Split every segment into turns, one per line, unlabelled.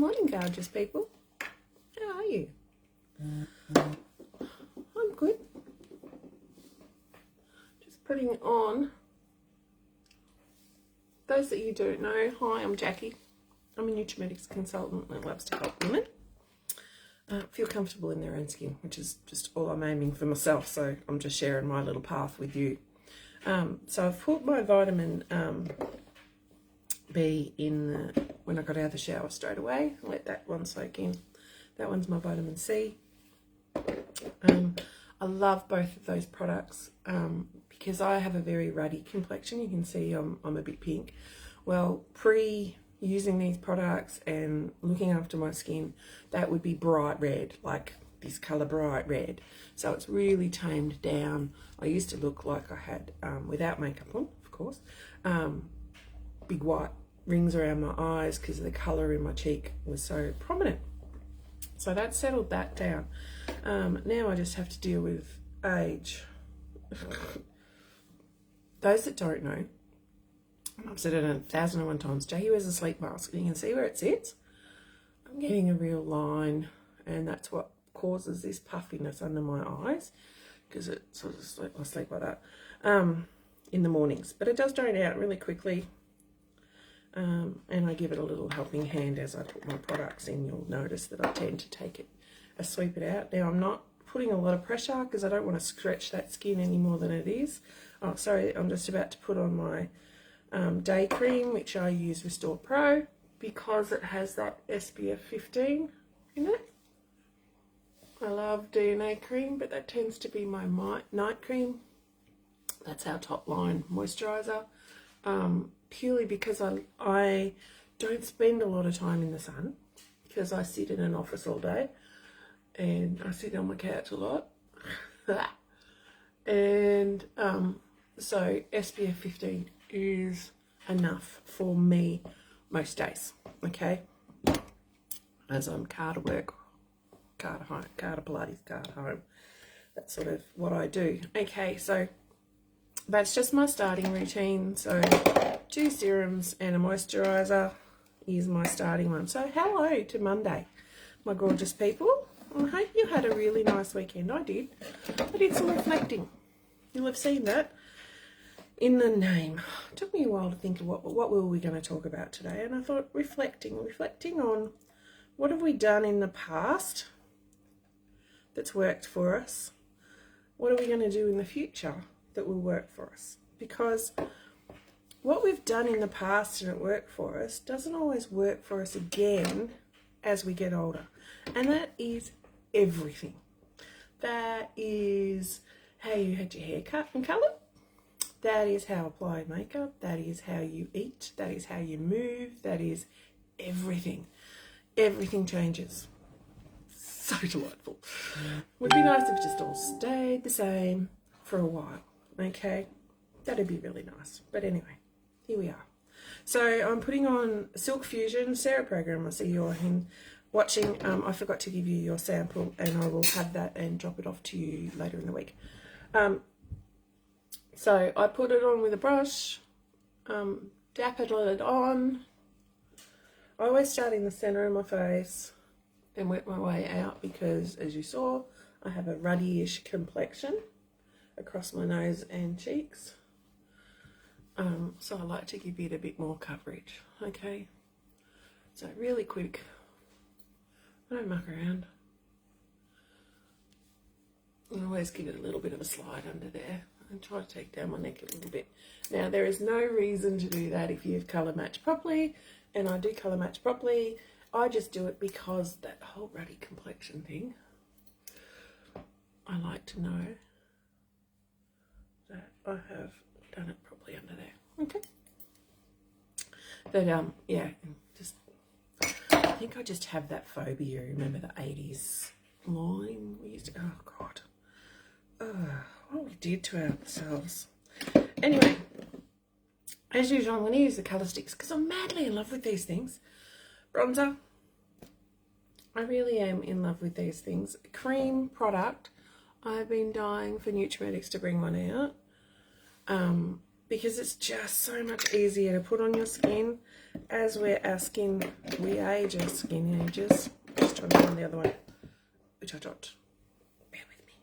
Morning, gorgeous people. How are you? I'm good. Just putting on. Those that you don't know, hi, I'm Jackie. I'm a Nutrimedics consultant that loves to help women feel comfortable in their own skin, which is just all I'm aiming for myself. So I'm just sharing my little path with you. So I've put my vitamin B in when I got out of the shower straight away. Let that one soak in. That one's my vitamin C. I love both of those products because I have a very ruddy complexion. You can see I'm a bit pink. Well, using these products and looking after my skin, that would be bright red, like this colour, bright red. So it's really tamed down. I used to look like I had, without makeup on, of course, big white rings around my eyes because the colour in my cheek was so prominent. So that settled that down. Now I just have to deal with age. Those that don't know, I've said it 1,001 times, Jackie wears a sleep mask. You can see where it sits. I'm getting a real line, and that's what causes this puffiness under my eyes, because it sort of I sleep like that in the mornings. But it does drain out really quickly, and I give it a little helping hand as I put my products in. You'll notice that I tend to take it, sweep it out. Now I'm not putting a lot of pressure because I don't want to stretch that skin any more than it is. Oh, sorry, I'm just about to put on my day cream, which I use Restore Pro because it has that SPF 15 in it. I love DNA cream, but that tends to be my night cream. That's our top line moisturizer. Purely because I don't spend a lot of time in the sun because I sit in an office all day and I sit on my couch a lot. And so SPF 15 is enough for me most days, okay? As I'm car to work, car to home, car to Pilates, car to home. That's sort of what I do. Okay, so that's just my starting routine. So 2 serums and a moisturizer is my starting one. So hello to Monday, my gorgeous people. I hope you had a really nice weekend. I did some reflecting. You'll have seen that in the name. It took me a while to think of what were we going to talk about today, and I thought reflecting on what have we done in the past that's worked for us. What are we going to do in the future that will work for us? Because what we've done in the past and it worked for us doesn't always work for us again as we get older. And that is everything. That is how you had your hair cut and coloured. That is how apply makeup. That is how you eat. That is how you move. That is everything. Everything changes. So delightful. Would be nice if it just all stayed the same for a while. Okay? That'd be really nice. But anyway, here we are. So I'm putting on Silk Fusion Sarah program. I see you're watching. I forgot to give you your sample, and I will have that and drop it off to you later in the week. So I put it on with a brush, dap it on. I always start in the centre of my face and work my way out because, as you saw, I have a ruddy-ish complexion across my nose and cheeks. So I like to give it a bit more coverage, okay? So really quick, I don't muck around. I always give it a little bit of a slide under there and try to take down my neck a little bit. Now, there is no reason to do that if you've colour matched properly, and I do colour match properly. I just do it because that whole ruddy complexion thing, I like to know that I have done it properly under there. Okay. But yeah, just I think I just have that phobia. Remember the 80s line? We used to, oh God. What we did to ourselves. Anyway, as usual, I'm going to use the colour sticks because I'm madly in love with these things. Bronzer. I really am in love with these things. Cream product. I've been dying for Nutrimedics to bring one out because it's just so much easier to put on your skin as we age, our skin ages. Just trying to find the other one, which I dropped. Bear with me.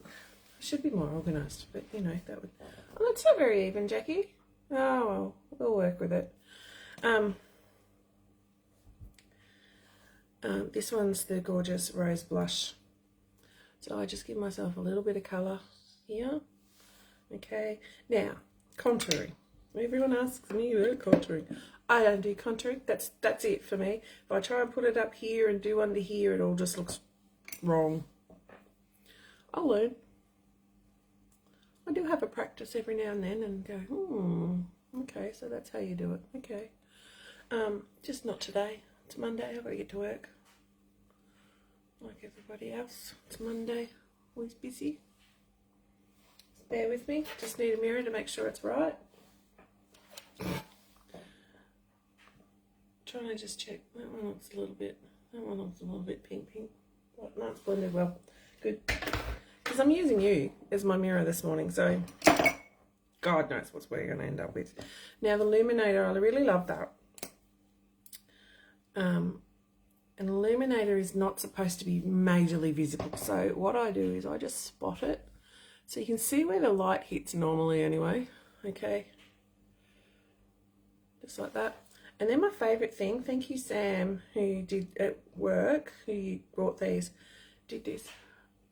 I should be more organised, but you know, that would... Oh, that's not very even, Jackie. Oh, well, we'll work with it. This one's the Gorgeous Rose Blush. So I just give myself a little bit of colour here. Okay, now, contouring. Everyone asks me about contouring. I don't do contouring. That's it for me. If I try and put it up here and do under here, it all just looks wrong. I'll learn. I do have a practice every now and then and go, okay, so that's how you do it. Okay. Just not today. It's Monday. I've got to get to work. Like everybody else. It's Monday. Always busy. Just bear with me. Just need a mirror to make sure it's right. Trying to just check. That one looks a little bit pink. But no, it's blended well. Good. Because I'm using you as my mirror this morning, so God knows what we're going to end up with. Now the Illuminator, I really love that. An illuminator is not supposed to be majorly visible, so what I do is I just spot it so you can see where the light hits normally anyway. Okay, just like that. And then my favourite thing, thank you Sam, who did at work, who brought these, did this,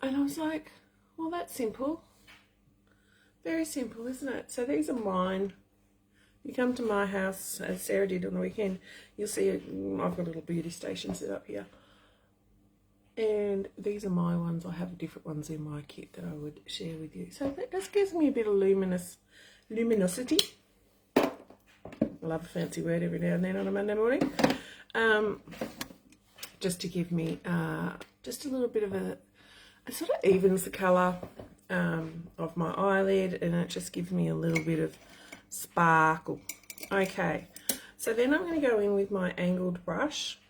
and I was like, well, that's simple, very simple, isn't it? So these are mine. You come to my house, as Sarah did on the weekend, you'll see I've got a little beauty station set up here. And these are my ones. I have different ones in my kit that I would share with you. So that just gives me a bit of luminosity. I love a fancy word every now and then on a Monday morning. Just to give me just a little bit of it sort of evens the colour of my eyelid, and it just gives me a little bit of sparkle. Okay, so then I'm going to go in with my angled brush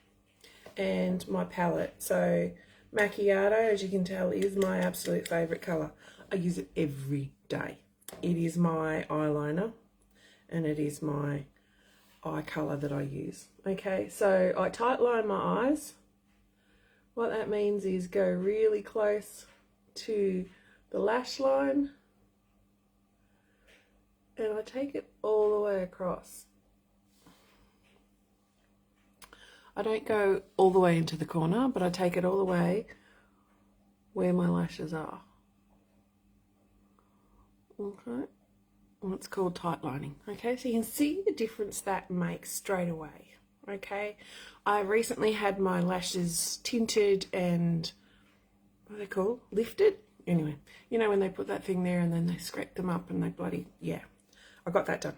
and my palette. So Macchiato, as you can tell, is my absolute favourite colour. I use it every day. It is my eyeliner and it is my eye colour that I use. Okay, so I tight line my eyes. What that means is go really close to the lash line, and I take it all the way across. I don't go all the way into the corner, but I take it all the way where my lashes are. Okay, and it's called tight lining. Okay, so you can see the difference that makes straight away. Okay, I recently had my lashes tinted and, what are they called? Lifted? Anyway, you know when they put that thing there and then they scrape them up and they bloody, yeah. I got that done.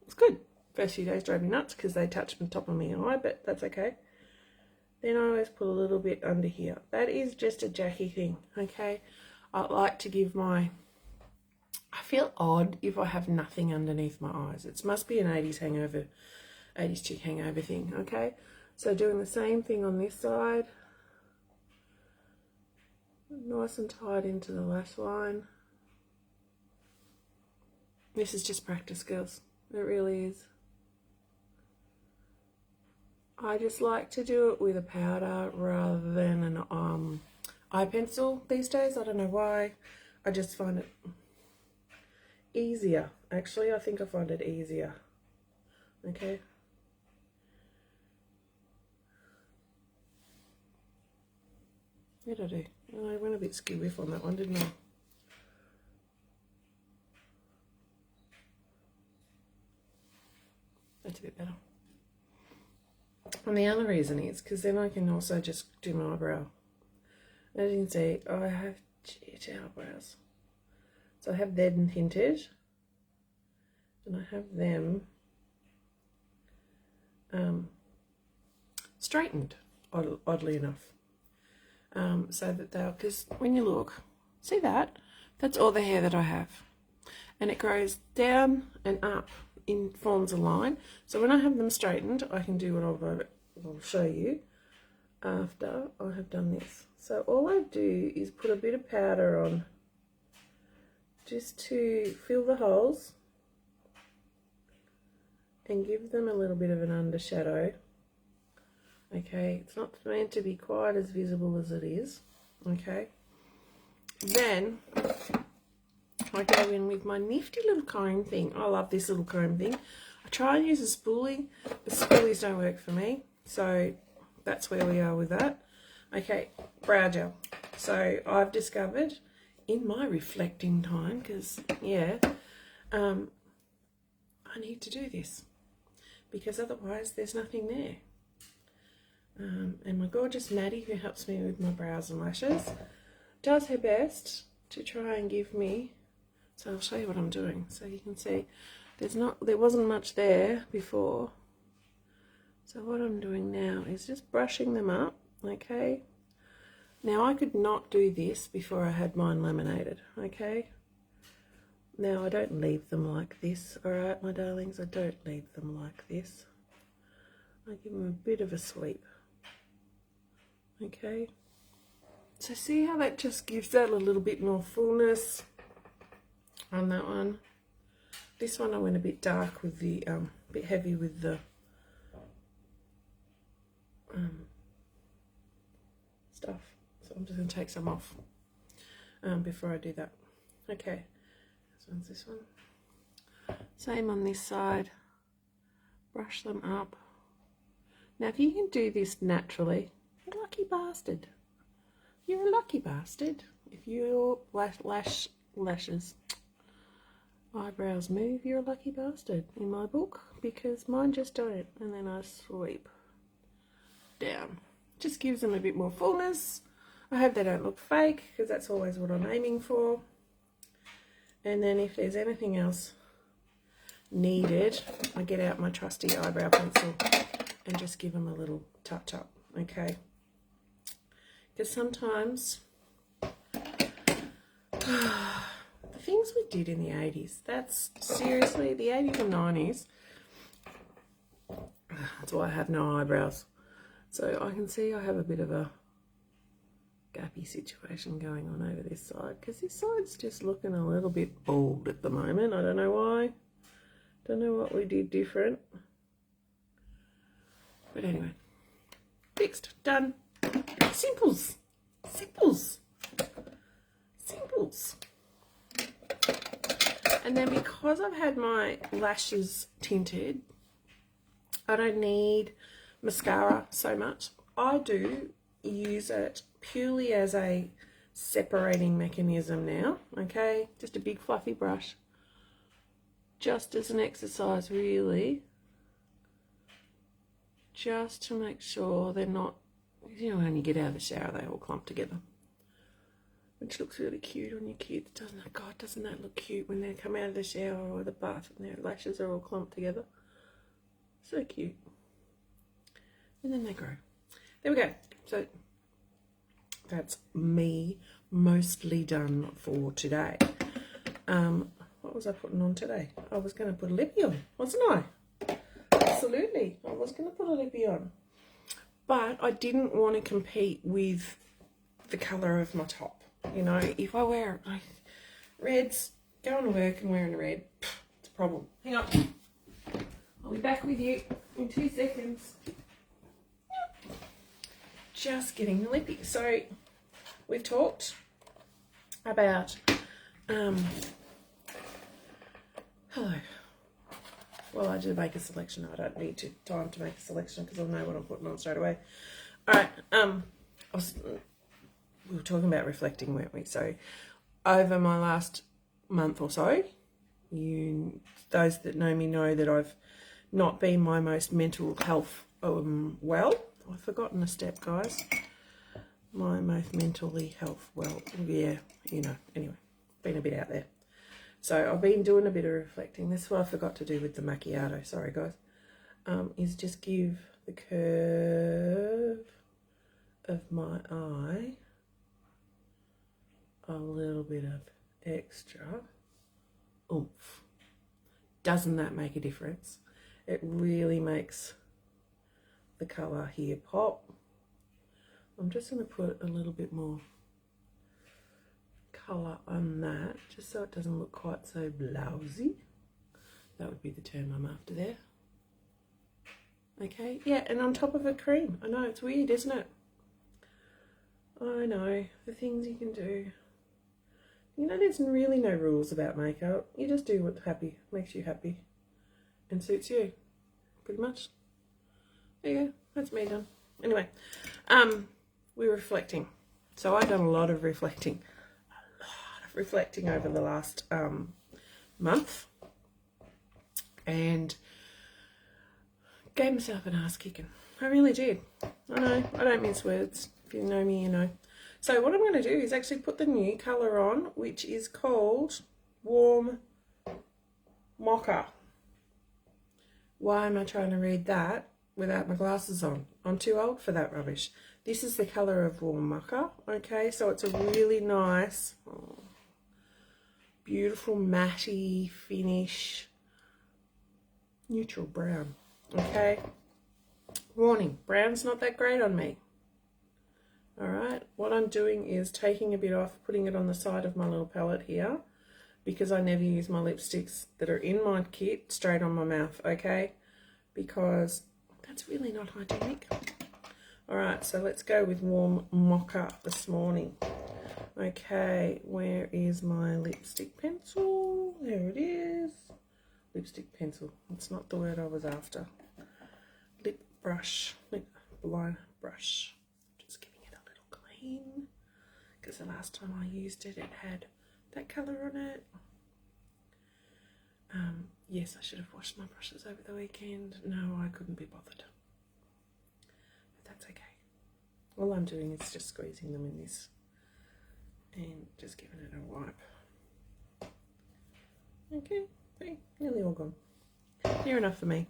It's good. First few days drove me nuts because they touched the top of my eye, but that's okay. Then I always put a little bit under here. That is just a Jackie thing, okay? I like to give my... I feel odd if I have nothing underneath my eyes. It must be an 80s hangover, 80s chick hangover thing, okay? So doing the same thing on this side. Nice and tight into the lash line. This is just practice, girls. It really is. I just like to do it with a powder rather than an eye pencil these days. I don't know why. I just find it easier. Actually, I think I find it easier. Okay. What did I do? Oh, I went a bit skew whiff on that one, didn't I? That's a bit better. And the other reason is because then I can also just do my eyebrow. As you can see, I have jet eyebrows. So I have them tinted and I have them straightened, oddly enough. So that they'll, because when you look, see that? That's all the hair that I have. And it grows down and up in forms a line. So when I have them straightened, I can do what I'll show you after I have done this. So all I do is put a bit of powder on just to fill the holes and give them a little bit of an undershadow. Okay, it's not meant to be quite as visible as it is. Okay, then I go in with my nifty little comb thing. I love this little comb thing. I try and use a spoolie, but spoolies don't work for me, so that's where we are with that. Okay, brow gel. So I've discovered in my reflecting time, because yeah, I need to do this because otherwise there's nothing there. And my gorgeous Maddie, who helps me with my brows and lashes, does her best to try and give me. So I'll show you what I'm doing, so you can see there wasn't much there before. So what I'm doing now is just brushing them up. Okay. Now I could not do this before I had mine laminated. Okay. Now I don't leave them like this. All right, my darlings, I don't leave them like this. I give them a bit of a sweep. Okay. So see how that just gives that a little bit more fullness on that one. This one I went a bit dark with the bit heavy with the stuff. So I'm just going to take some off before I do that. Okay, this one's this one. Same on this side. Brush them up. Now if you can do this naturally, you're a lucky bastard. You're a lucky bastard. If your lashes, eyebrows move, you're a lucky bastard in my book, because mine just don't. And then I sweep down. Just gives them a bit more fullness. I hope they don't look fake, because that's always what I'm aiming for. And then if there's anything else needed, I get out my trusty eyebrow pencil and just give them a little touch up. Okay, because sometimes the things we did in the 80s, that's seriously the 80s and 90s. That's why I have no eyebrows. So I can see I have a bit of a gappy situation going on over this side, because this side's just looking a little bit bald at the moment. I don't know why. Don't know what we did different. But anyway, fixed, done. Simples. Simples. Simples. And then because I've had my lashes tinted, I don't need mascara so much. I do use it purely as a separating mechanism now. Okay, just a big fluffy brush, just as an exercise really, just to make sure they're not, you know, when you get out of the shower they all clump together, which looks really cute on your kids, doesn't it? God, doesn't that look cute when they come out of the shower or the bath and their lashes are all clumped together? So cute. And then they grow. There we go. So that's me mostly done for today. What was I putting on today? I was going to put a lippy on, wasn't I? Absolutely, I was going to put a lippy on. But I didn't want to compete with the colour of my top. You know, if I wear like reds, going to work and wearing red, it's a problem. Hang on. I'll be back with you in 2 seconds. Just getting the lippy. So we've talked about hello. Well, I did make a selection. I don't need time to make a selection because I'll know what I'm putting on straight away. All right. We were talking about reflecting, weren't we? So over my last month or so, those that know me know that I've not been my most mental health well. I've forgotten a step, guys. My most mentally health well. Yeah, you know. Anyway, been a bit out there. So I've been doing a bit of reflecting. That's what I forgot to do with the macchiato. Sorry, guys. Is just give the curve of my eye a little bit of extra oomph. Doesn't that make a difference? It really makes the colour here pop. I'm just going to put a little bit more colour on that, just so it doesn't look quite so blousy. That would be the term I'm after there. Okay, yeah, and on top of a cream. I know, it's weird, isn't it? I know, the things you can do. You know, there's really no rules about makeup. You just do what makes you happy and suits you, pretty much. There you go, that's me done. Anyway, we're reflecting. So I've done a lot of reflecting over the last month, and gave myself an ass kicking. I really did. I know, I don't mince words. If you know me, you know. So what I'm going to do is actually put the new colour on, which is called Warm Mocha. Why am I trying to read that without my glasses on? I'm too old for that rubbish. This is the colour of Warm Mocha, okay? So it's a really nice, beautiful matte finish, neutral brown, okay? Warning, brown's not that great on me. Alright, what I'm doing is taking a bit off, putting it on the side of my little palette here, because I never use my lipsticks that are in my kit straight on my mouth, okay? Because that's really not hygienic. Alright, so let's go with Warm Mocha this morning. Okay, where is my lipstick pencil? There it is. Lipstick pencil, that's not the word I was after. Lip brush, lip line brush. Just giving it a little clean, because the last time I used it, it had that colour on it. Yes, I should have washed my brushes over the weekend. No, I couldn't be bothered. But that's okay. All I'm doing is just squeezing them in this and just giving it a wipe. Okay, hey, nearly all gone. Near enough for me.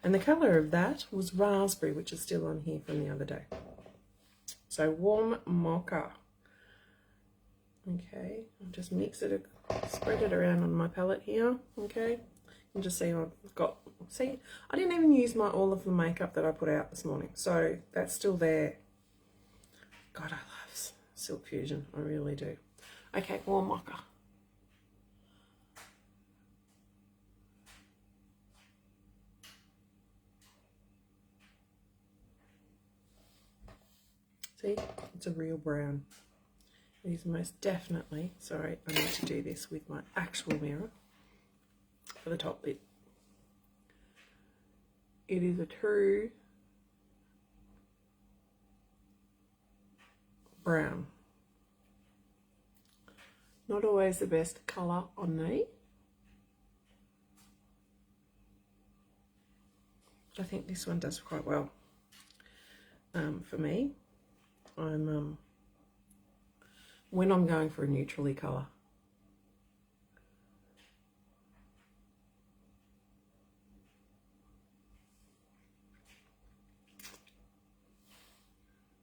And the colour of that was raspberry, which is still on here from the other day. So Warm Mocha. Okay, I'll just mix it, spread it around on my palette here. Okay, you can just see I've got, see, I didn't even use all of the makeup that I put out this morning. So that's still there. God, I love Silk Fusion, I really do. Okay, Warm Mocha. See, it's a real brown. It is most definitely, sorry, I need to do this with my actual mirror for the top lid. It is a true brown. Not always the best colour on me. I think this one does quite well for me. When I'm going for a neutrally colour.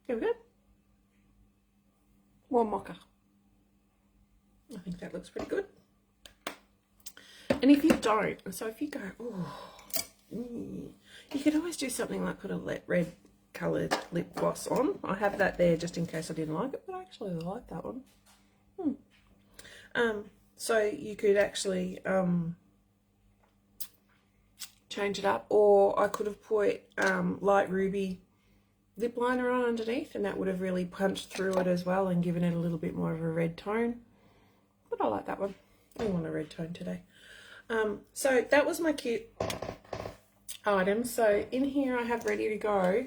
There we go. Warm Mocha. I think that looks pretty good. And if you don't, so if you go, oh, you could always do something like put a red coloured lip gloss on. I have that there just in case I didn't like it, but I actually like that one. So you could actually change it up, or I could have put light ruby lip liner on underneath, and that would have really punched through it as well and given it a little bit more of a red tone. But I like that one. I want a red tone today. So that was my kit items. So in here I have ready to go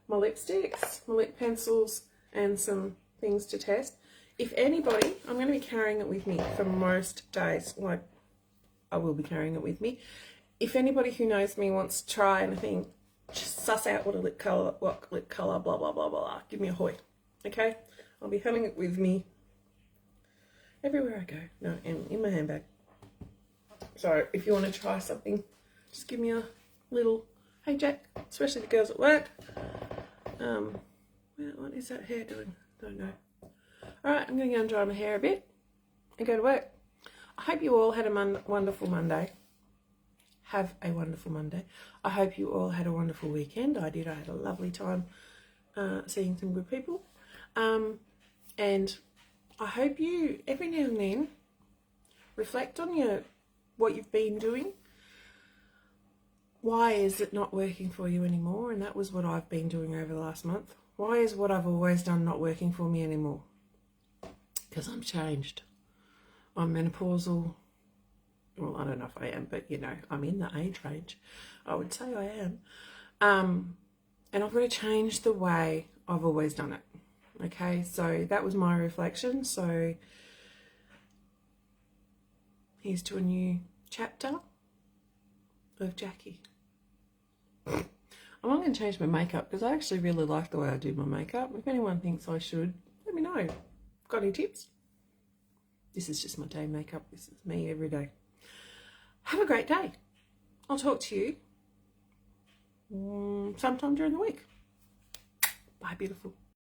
my lipsticks, my lip pencils, and some things to test. If anybody, I'm going to be carrying it with me for most days. Like, I will be carrying it with me. If anybody who knows me wants to try anything, just suss out what lip colour, blah, blah, blah, blah, give me a hoy. Okay? I'll be having it with me everywhere I go. No, and in my handbag. So if you want to try something, just give me a little, hey Jack, especially the girls at work. What is that hair doing? Don't know. Alright, I'm going to go and dry my hair a bit and go to work. I hope you all had a wonderful Monday. Have a wonderful Monday. I hope you all had a wonderful weekend. I did. I had a lovely time seeing some good people. And I hope you, every now and then, reflect on what you've been doing. Why is it not working for you anymore? And that was what I've been doing over the last month. Why is what I've always done not working for me anymore? Because I'm changed. I'm menopausal. Well, I don't know if I am, but you know, I'm in the age range. I would say I am. And I've got to change the way I've always done it. Okay, so that was my reflection. So here's to a new chapter of Jackie. I'm not going to change my makeup because I actually really like the way I do my makeup. If anyone thinks I should, let me know. Got any tips? This is just my day makeup. This is me every day. Have a great day. I'll talk to you sometime during the week. Bye, beautiful.